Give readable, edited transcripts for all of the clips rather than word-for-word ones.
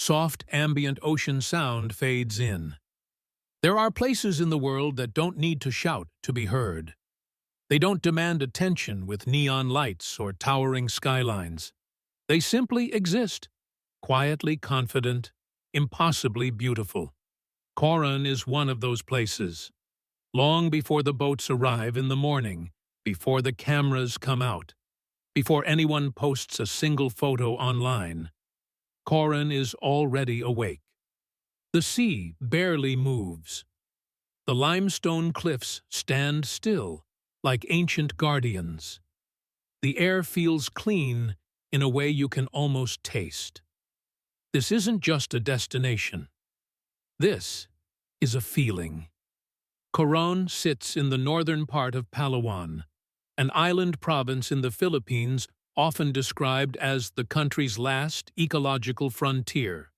soft ambient ocean sound fades in. There are places in the world that don't need to shout to be heard. They don't demand attention with neon lights or towering skylines. They simply exist, quietly confident, impossibly beautiful. Coron is one of those places. Long before the boats arrive in the morning, before the cameras come out, before anyone posts a single photo online, Coron is already awake. The sea barely moves. The limestone cliffs stand still, like ancient guardians. The air feels clean in a way you can almost taste. This isn't just a destination. This is a feeling. Coron sits in the northern part of Palawan, an island province in the Philippines often described as the country's last ecological frontier.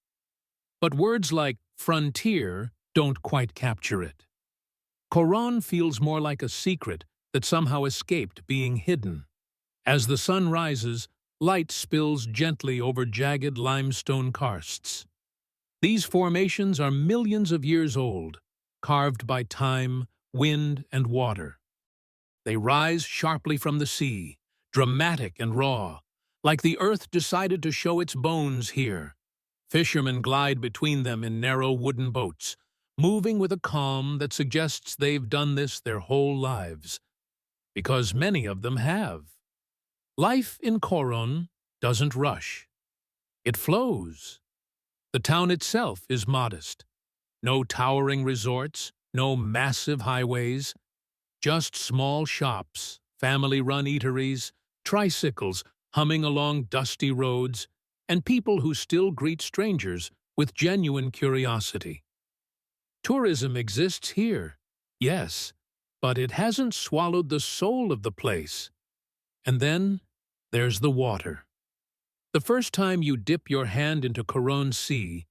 But words like frontier don't quite capture it. Coron feels more like a secret that somehow escaped being hidden. As the sun rises, light spills gently over jagged limestone karsts. These formations are millions of years old, carved by time, wind, and water. They rise sharply from the sea, dramatic and raw, like the earth decided to show its bones here. Fishermen glide between them in narrow wooden boats, moving with a calm that suggests they've done this their whole lives. Because many of them have. Life in Coron doesn't rush. It flows. The town itself is modest. No towering resorts, no massive highways, just small shops, family-run eateries, tricycles humming along dusty roads, and people who still greet strangers with genuine curiosity. Tourism exists here, yes, but it hasn't swallowed the soul of the place. And then there's the water. The first time you dip your hand into Coron Sea,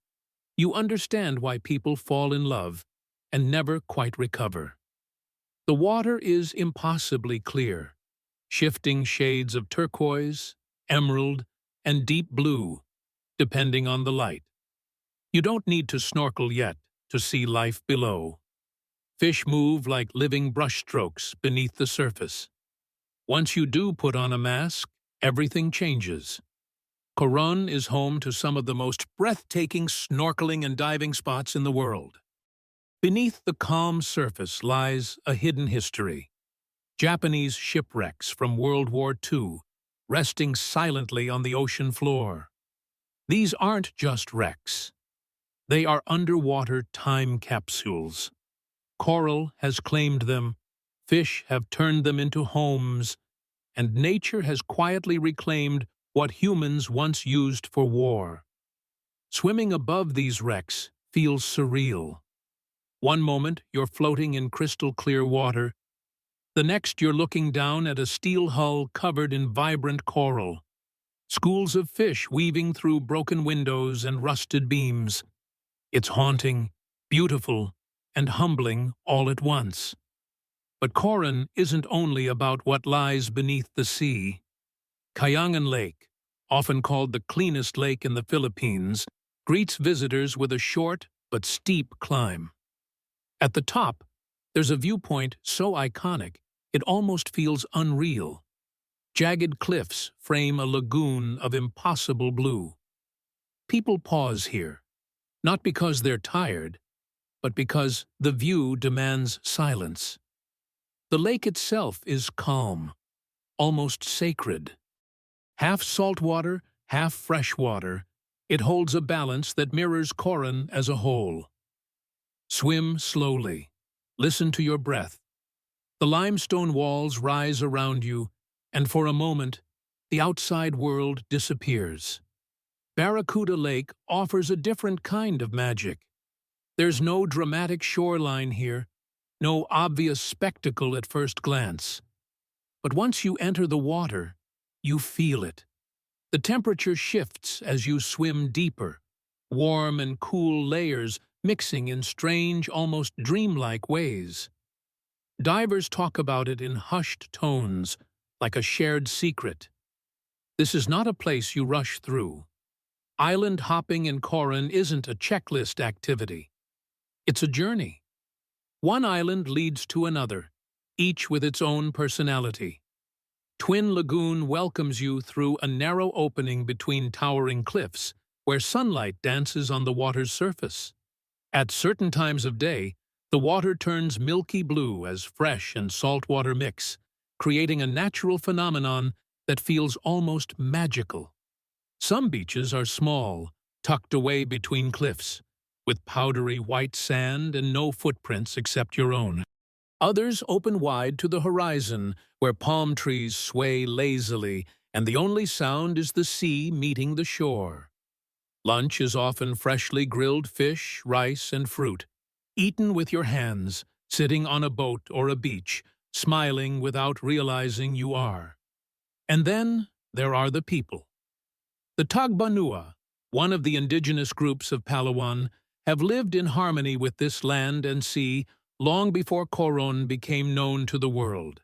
you understand why people fall in love and never quite recover. The water is impossibly clear, shifting shades of turquoise, emerald, and deep blue, depending on the light. You don't need to snorkel yet to see life below. Fish move like living brushstrokes beneath the surface. Once you do put on a mask, everything changes. Coron is home to some of the most breathtaking snorkeling and diving spots in the world. Beneath the calm surface lies a hidden history. Japanese shipwrecks from World War II, resting silently on the ocean floor. These aren't just wrecks. They are underwater time capsules. Coral has claimed them, fish have turned them into homes, and nature has quietly reclaimed what humans once used for war. Swimming above these wrecks feels surreal. One moment you're floating in crystal-clear water, the next you're looking down at a steel hull covered in vibrant coral. Schools of fish weaving through broken windows and rusted beams. It's haunting, beautiful, and humbling all at once. But Coron isn't only about what lies beneath the sea. Kayangan Lake, often called the cleanest lake in the Philippines, greets visitors with a short but steep climb. At the top, there's a viewpoint so iconic it almost feels unreal. Jagged cliffs frame a lagoon of impossible blue. People pause here, not because they're tired, but because the view demands silence. The lake itself is calm, almost sacred. Half saltwater, half freshwater, it holds a balance that mirrors Coron as a whole. Swim slowly. Listen to your breath. The limestone walls rise around you, and for a moment, the outside world disappears. Barracuda Lake offers a different kind of magic. There's no dramatic shoreline here, no obvious spectacle at first glance. But once you enter the water, you feel it. The temperature shifts as you swim deeper, warm and cool layers mixing in strange, almost dreamlike ways. Divers talk about it in hushed tones, like a shared secret. This is not a place you rush through. Island hopping in Coron isn't a checklist activity. It's a journey. One island leads to another, each with its own personality. Twin Lagoon welcomes you through a narrow opening between towering cliffs, where sunlight dances on the water's surface. At certain times of day, the water turns milky blue as fresh and salt water mix, creating a natural phenomenon that feels almost magical. Some beaches are small, tucked away between cliffs, with powdery white sand and no footprints except your own. Others open wide to the horizon, where palm trees sway lazily, and the only sound is the sea meeting the shore. Lunch is often freshly grilled fish, rice, and fruit, eaten with your hands, sitting on a boat or a beach, smiling without realizing you are. And then there are the people. The Tagbanua, one of the indigenous groups of Palawan, have lived in harmony with this land and sea long before Coron became known to the world.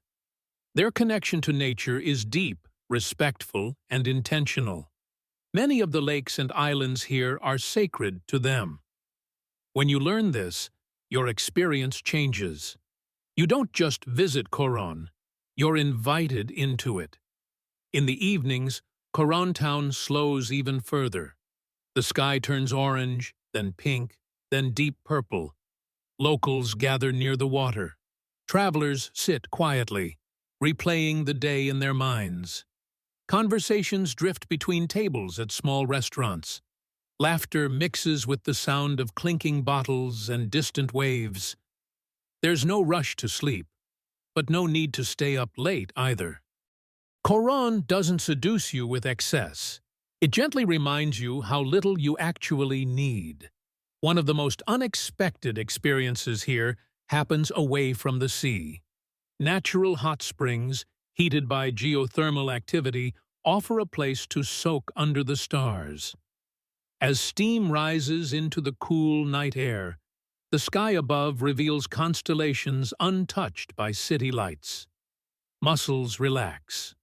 Their connection to nature is deep, respectful, and intentional. Many of the lakes and islands here are sacred to them. When you learn this, your experience changes. You don't just visit Coron, you're invited into it. In the evenings, Coron town slows even further. The sky turns orange, then pink, then deep purple. Locals gather near the water. Travelers sit quietly, replaying the day in their minds. Conversations drift between tables at small restaurants. Laughter mixes with the sound of clinking bottles and distant waves. There's no rush to sleep, but no need to stay up late either. Coron doesn't seduce you with excess. It gently reminds you how little you actually need. One of the most unexpected experiences here happens away from the sea. Natural hot springs, heated by geothermal activity, offer a place to soak under the stars. As steam rises into the cool night air, the sky above reveals constellations untouched by city lights. Muscles relax.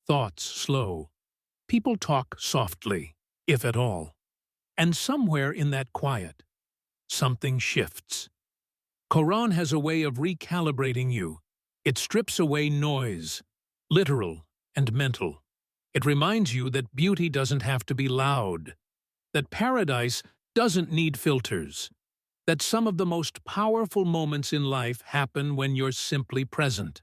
Thoughts slow. People talk softly, if at all. And somewhere in that quiet, something shifts. Coron has a way of recalibrating you. It strips away noise, literal and mental. It reminds you that beauty doesn't have to be loud, that paradise doesn't need filters, that some of the most powerful moments in life happen when you're simply present.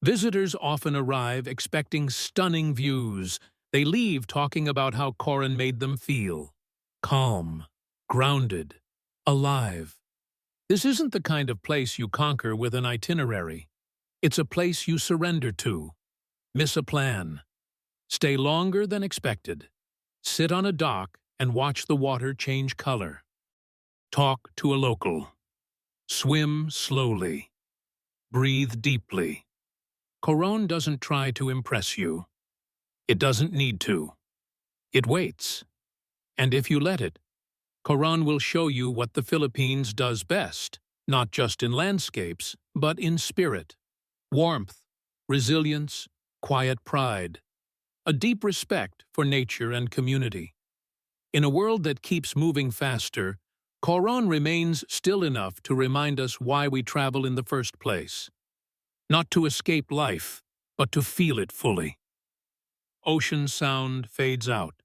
Visitors often arrive expecting stunning views. They leave talking about how Coron made them feel. Calm, grounded, alive. This isn't the kind of place you conquer with an itinerary. It's a place you surrender to. Miss a plan. Stay longer than expected. Sit on a dock and watch the water change color. Talk to a local. Swim slowly. Breathe deeply. Coron doesn't try to impress you. It doesn't need to. It waits. And if you let it, Coron will show you what the Philippines does best, not just in landscapes, but in spirit. Warmth, resilience, quiet pride. A deep respect for nature and community. In a world that keeps moving faster, Coron remains still enough to remind us why we travel in the first place. Not to escape life, but to feel it fully. Ocean sound fades out.